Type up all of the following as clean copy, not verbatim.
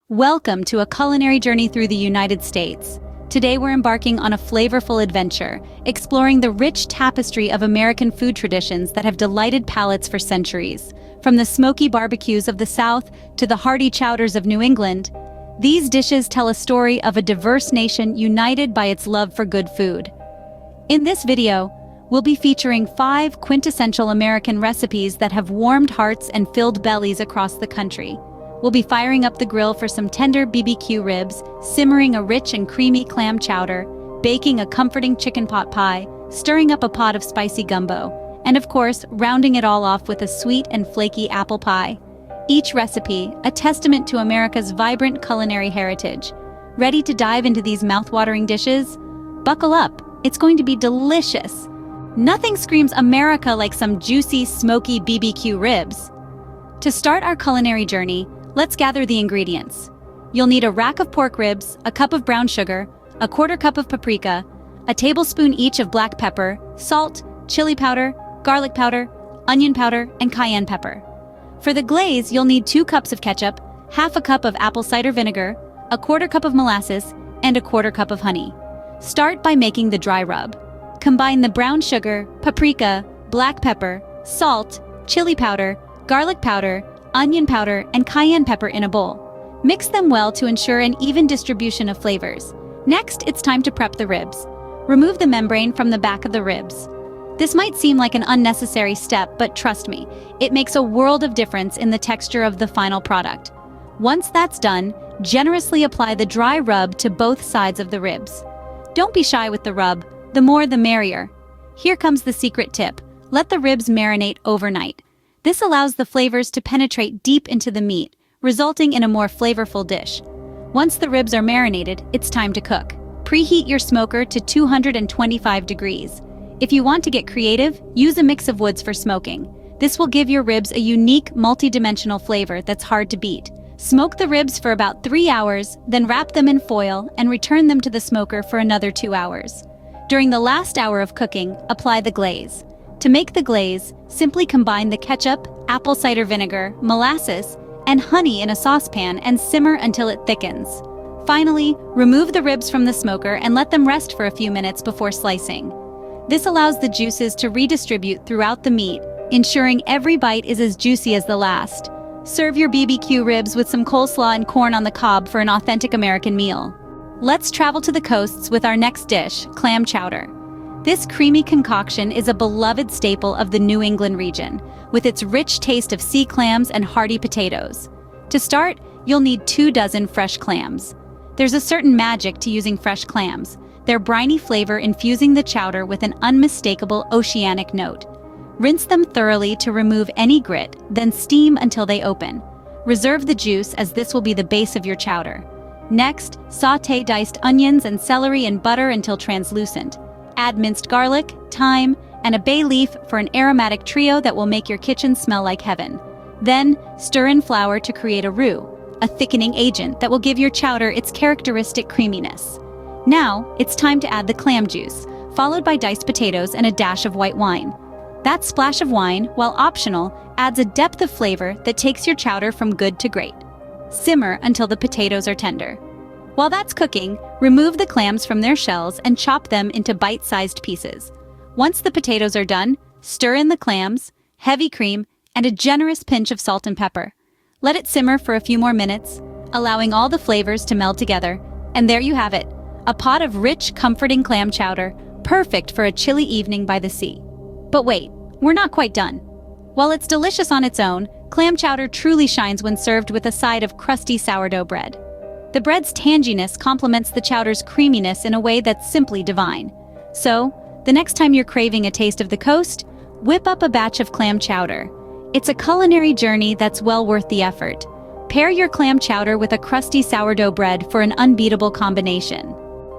Welcome to a culinary journey through the United States. Today we're embarking on a flavorful adventure, exploring the rich tapestry of American food traditions that have delighted palates for centuries. From the smoky barbecues of the South to the hearty chowders of New England, these dishes tell a story of a diverse nation united by its love for good food. In this video, we'll be featuring 5 quintessential American recipes that have warmed hearts and filled bellies across the country. We'll be firing up the grill for some tender BBQ ribs, simmering a rich and creamy clam chowder, baking a comforting chicken pot pie, stirring up a pot of spicy gumbo, and of course, rounding it all off with a sweet and flaky apple pie. Each recipe, a testament to America's vibrant culinary heritage. Ready to dive into these mouth-watering dishes? Buckle up, it's going to be delicious. Nothing screams America like some juicy, smoky BBQ ribs. To start our culinary journey, let's gather the ingredients. You'll need a rack of pork ribs, a cup of brown sugar, a quarter cup of paprika, a tablespoon each of black pepper, salt, chili powder, garlic powder, onion powder, and cayenne pepper. For the glaze, you'll need 2 cups of ketchup, half a cup of apple cider vinegar, a quarter cup of molasses, and a quarter cup of honey. Start by making the dry rub. Combine the brown sugar, paprika, black pepper, salt, chili powder, garlic powder, onion powder, and cayenne pepper in a bowl. Mix them well to ensure an even distribution of flavors. Next, it's time to prep the ribs. Remove the membrane from the back of the ribs. This might seem like an unnecessary step, but trust me, it makes a world of difference in the texture of the final product. Once that's done, generously apply the dry rub to both sides of the ribs. Don't be shy with the rub, the more the merrier. Here comes the secret tip. Let the ribs marinate overnight. This allows the flavors to penetrate deep into the meat, resulting in a more flavorful dish. Once the ribs are marinated, it's time to cook. Preheat your smoker to 225 degrees. If you want to get creative, use a mix of woods for smoking. This will give your ribs a unique, multi-dimensional flavor that's hard to beat. Smoke the ribs for about 3 hours, then wrap them in foil and return them to the smoker for another 2 hours. During the last hour of cooking, apply the glaze. To make the glaze, simply combine the ketchup, apple cider vinegar, molasses, and honey in a saucepan and simmer until it thickens. Finally, remove the ribs from the smoker and let them rest for a few minutes before slicing. This allows the juices to redistribute throughout the meat, ensuring every bite is as juicy as the last. Serve your BBQ ribs with some coleslaw and corn on the cob for an authentic American meal. Let's travel to the coasts with our next dish, clam chowder. This creamy concoction is a beloved staple of the New England region, with its rich taste of sea clams and hearty potatoes. To start, you'll need 2 dozen fresh clams. There's a certain magic to using fresh clams, their briny flavor infusing the chowder with an unmistakable oceanic note. Rinse them thoroughly to remove any grit, then steam until they open. Reserve the juice as this will be the base of your chowder. Next, sauté diced onions and celery in butter until translucent. Add minced garlic, thyme, and a bay leaf for an aromatic trio that will make your kitchen smell like heaven. Then, stir in flour to create a roux, a thickening agent that will give your chowder its characteristic creaminess. Now, it's time to add the clam juice, followed by diced potatoes and a dash of white wine. That splash of wine, while optional, adds a depth of flavor that takes your chowder from good to great. Simmer until the potatoes are tender. While that's cooking, remove the clams from their shells and chop them into bite-sized pieces. Once the potatoes are done, stir in the clams, heavy cream, and a generous pinch of salt and pepper. Let it simmer for a few more minutes, allowing all the flavors to meld together. And there you have it, a pot of rich, comforting clam chowder, perfect for a chilly evening by the sea. But wait, we're not quite done. While it's delicious on its own, clam chowder truly shines when served with a side of crusty sourdough bread. The bread's tanginess complements the chowder's creaminess in a way that's simply divine. So, the next time you're craving a taste of the coast, whip up a batch of clam chowder. It's a culinary journey that's well worth the effort. Pair your clam chowder with a crusty sourdough bread for an unbeatable combination.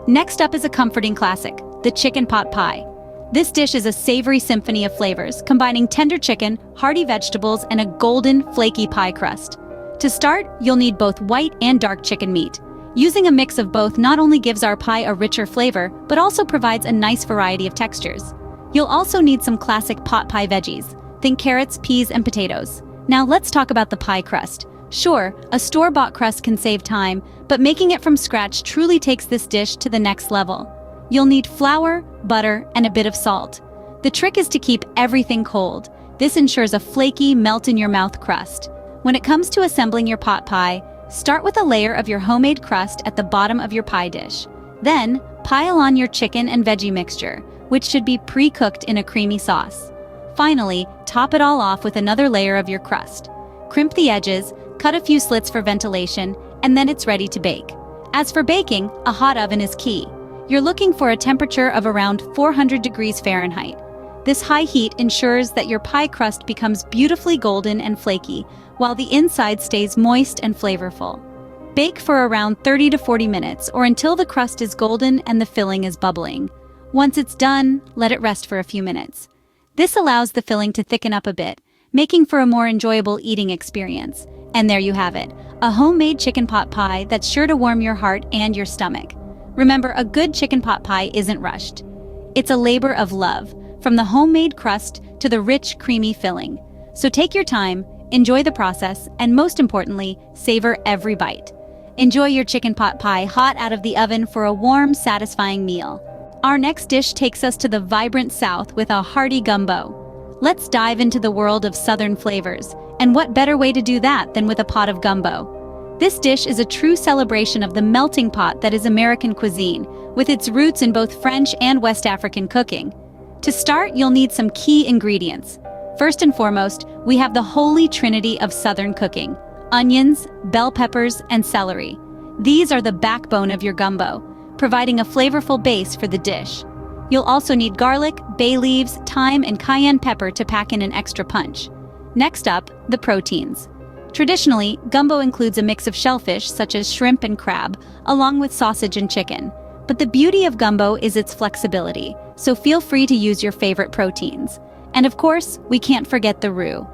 Next up is a comforting classic, the chicken pot pie. This dish is a savory symphony of flavors, combining tender chicken, hearty vegetables, and a golden, flaky pie crust. To start, you'll need both white and dark chicken meat. Using a mix of both not only gives our pie a richer flavor, but also provides a nice variety of textures. You'll also need some classic pot pie veggies. Think carrots, peas, and potatoes. Now let's talk about the pie crust. Sure, a store-bought crust can save time, but making it from scratch truly takes this dish to the next level. You'll need flour, butter, and a bit of salt. The trick is to keep everything cold. This ensures a flaky, melt-in-your-mouth crust. When it comes to assembling your pot pie, start with a layer of your homemade crust at the bottom of your pie dish. Then, pile on your chicken and veggie mixture, which should be pre-cooked in a creamy sauce. Finally, top it all off with another layer of your crust. Crimp the edges, cut a few slits for ventilation, and then it's ready to bake. As for baking, a hot oven is key. You're looking for a temperature of around 400 degrees Fahrenheit. This high heat ensures that your pie crust becomes beautifully golden and flaky, while the inside stays moist and flavorful. Bake for around 30 to 40 minutes or until the crust is golden and the filling is bubbling. Once it's done, let it rest for a few minutes. This allows the filling to thicken up a bit, making for a more enjoyable eating experience. And there you have it, a homemade chicken pot pie that's sure to warm your heart and your stomach. Remember, a good chicken pot pie isn't rushed. It's a labor of love, from the homemade crust to the rich, creamy filling. So take your time, enjoy the process, and most importantly, savor every bite. Enjoy your chicken pot pie hot out of the oven for a warm, satisfying meal. Our next dish takes us to the vibrant South with a hearty gumbo. Let's dive into the world of Southern flavors, and what better way to do that than with a pot of gumbo? This dish is a true celebration of the melting pot that is American cuisine, with its roots in both French and West African cooking. To start, you'll need some key ingredients. First and foremost, we have the holy trinity of Southern cooking: onions, bell peppers, and celery. These are the backbone of your gumbo, providing a flavorful base for the dish. You'll also need garlic, bay leaves, thyme, and cayenne pepper to pack in an extra punch. Next up, the proteins. Traditionally, gumbo includes a mix of shellfish such as shrimp and crab, along with sausage and chicken. But the beauty of gumbo is its flexibility, so feel free to use your favorite proteins. And of course, we can't forget the roux.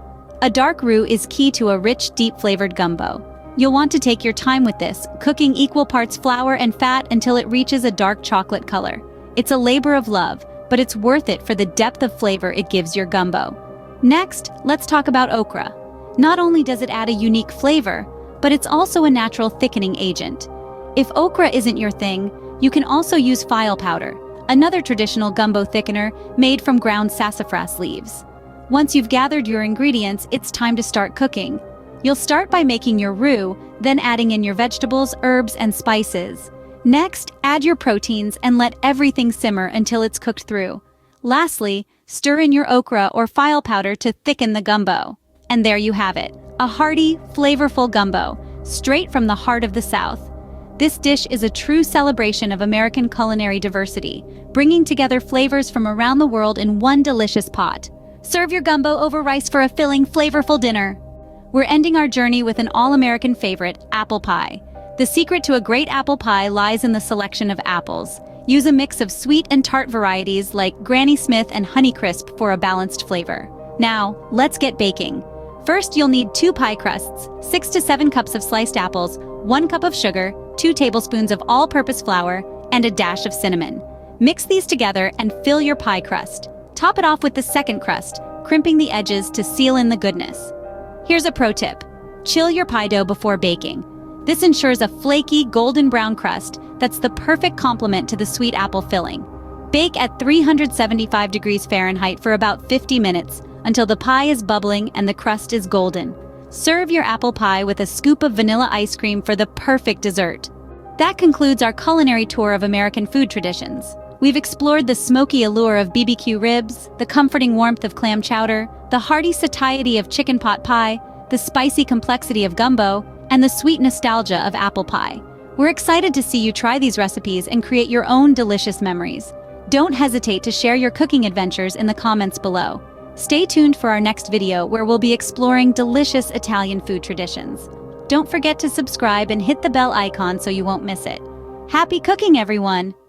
A dark roux is key to a rich, deep-flavored gumbo. You'll want to take your time with this, cooking equal parts flour and fat until it reaches a dark chocolate color. It's a labor of love, but it's worth it for the depth of flavor it gives your gumbo. Next, let's talk about okra. Not only does it add a unique flavor, but it's also a natural thickening agent. If okra isn't your thing, you can also use file powder, another traditional gumbo thickener made from ground sassafras leaves. Once you've gathered your ingredients, it's time to start cooking. You'll start by making your roux, then adding in your vegetables, herbs, and spices. Next, add your proteins and let everything simmer until it's cooked through. Lastly, stir in your okra or file powder to thicken the gumbo. And there you have it, a hearty, flavorful gumbo, straight from the heart of the South. This dish is a true celebration of American culinary diversity, bringing together flavors from around the world in one delicious pot. Serve your gumbo over rice for a filling, flavorful dinner. We're ending our journey with an all-American favorite, apple pie. The secret to a great apple pie lies in the selection of apples. Use a mix of sweet and tart varieties like Granny Smith and Honeycrisp for a balanced flavor. Now, let's get baking. First, you'll need 2 pie crusts, 6 to 7 cups of sliced apples, 1 cup of sugar, 2 tablespoons of all-purpose flour, and a dash of cinnamon. Mix these together and fill your pie crust. Top it off with the second crust, crimping the edges to seal in the goodness. Here's a pro tip. Chill your pie dough before baking. This ensures a flaky, golden brown crust that's the perfect complement to the sweet apple filling. Bake at 375 degrees Fahrenheit for about 50 minutes until the pie is bubbling and the crust is golden. Serve your apple pie with a scoop of vanilla ice cream for the perfect dessert. That concludes our culinary tour of American food traditions. We've explored the smoky allure of BBQ ribs, the comforting warmth of clam chowder, the hearty satiety of chicken pot pie, the spicy complexity of gumbo, and the sweet nostalgia of apple pie. We're excited to see you try these recipes and create your own delicious memories. Don't hesitate to share your cooking adventures in the comments below. Stay tuned for our next video where we'll be exploring delicious Italian food traditions. Don't forget to subscribe and hit the bell icon so you won't miss it. Happy cooking, everyone!